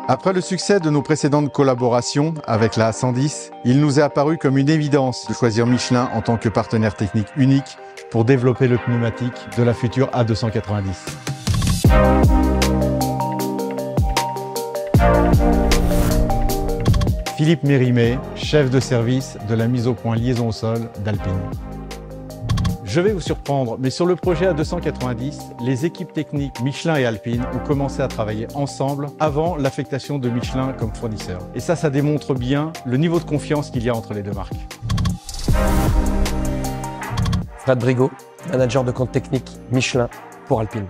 Après le succès de nos précédentes collaborations avec la A110, il nous est apparu comme une évidence de choisir Michelin en tant que partenaire technique unique pour développer le pneumatique de la future A290. Philippe Mérimet, chef de service de la mise au point liaison au sol d'Alpine. Je vais vous surprendre, mais sur le projet A290, les équipes techniques Michelin et Alpine ont commencé à travailler ensemble avant l'affectation de Michelin comme fournisseur. Et ça démontre bien le niveau de confiance qu'il y a entre les deux marques. Fred Brigaud, manager de compte technique Michelin pour Alpine.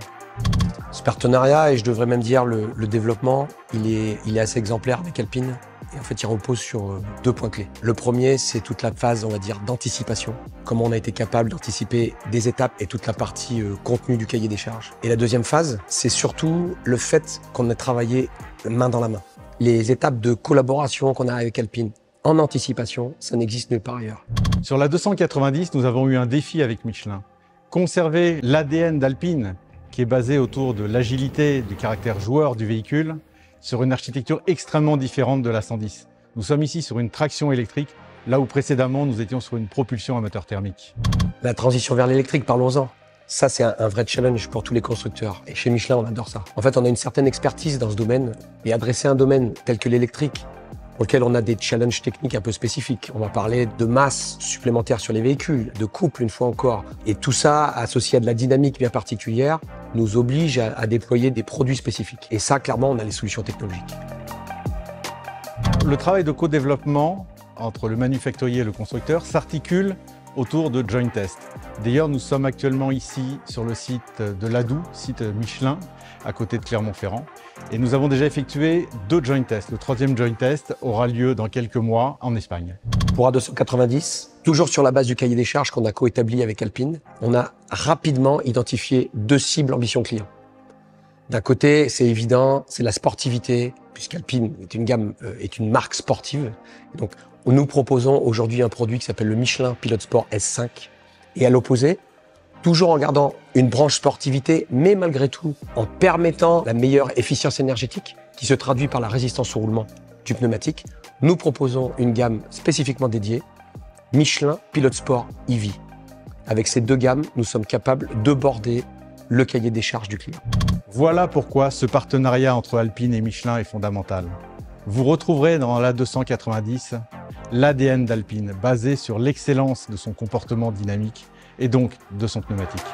Ce partenariat, et je devrais même dire le développement, il est assez exemplaire avec Alpine. Et en fait, il repose sur deux points clés. Le premier, c'est toute la phase, on va dire, d'anticipation. Comment on a été capable d'anticiper des étapes et toute la partie contenu du cahier des charges. Et la deuxième phase, c'est surtout le fait qu'on ait travaillé main dans la main. Les étapes de collaboration qu'on a avec Alpine en anticipation, ça n'existe nulle part ailleurs. Sur la 290, nous avons eu un défi avec Michelin. Conserver l'ADN d'Alpine, qui est basé autour de l'agilité, du caractère joueur du véhicule, sur une architecture extrêmement différente de la 110. Nous sommes ici sur une traction électrique, là où précédemment nous étions sur une propulsion à moteur thermique. La transition vers l'électrique, parlons-en. Ça, c'est un vrai challenge pour tous les constructeurs. Et chez Michelin, on adore ça. En fait, on a une certaine expertise dans ce domaine. Et adresser un domaine tel que l'électrique, pour lequel on a des challenges techniques un peu spécifiques. On va parler de masse supplémentaire sur les véhicules, de couple une fois encore. Et tout ça, associé à de la dynamique bien particulière, nous oblige à déployer des produits spécifiques. Et ça, clairement, on a les solutions technologiques. Le travail de co-développement entre le manufacturier et le constructeur s'articule autour de joint tests. D'ailleurs, nous sommes actuellement ici sur le site de l'Adoux, site Michelin, à côté de Clermont-Ferrand. Et nous avons déjà effectué 2 joint tests. Le 3e joint test aura lieu dans quelques mois en Espagne. Pour A290, toujours sur la base du cahier des charges qu'on a coétabli avec Alpine, on a rapidement identifié 2 cibles ambition client. D'un côté, c'est évident, c'est la sportivité, puisqu'Alpine est une marque sportive. Et donc, nous proposons aujourd'hui un produit qui s'appelle le Michelin Pilot Sport S5. Et à l'opposé, toujours en gardant une branche sportivité, mais malgré tout, en permettant la meilleure efficience énergétique, qui se traduit par la résistance au roulement du pneumatique, nous proposons une gamme spécifiquement dédiée, Michelin Pilot Sport EV. Avec ces 2 gammes, nous sommes capables de border le cahier des charges du client. Voilà pourquoi ce partenariat entre Alpine et Michelin est fondamental. Vous retrouverez dans l'A290 l'ADN d'Alpine, basé sur l'excellence de son comportement dynamique et donc de son pneumatique.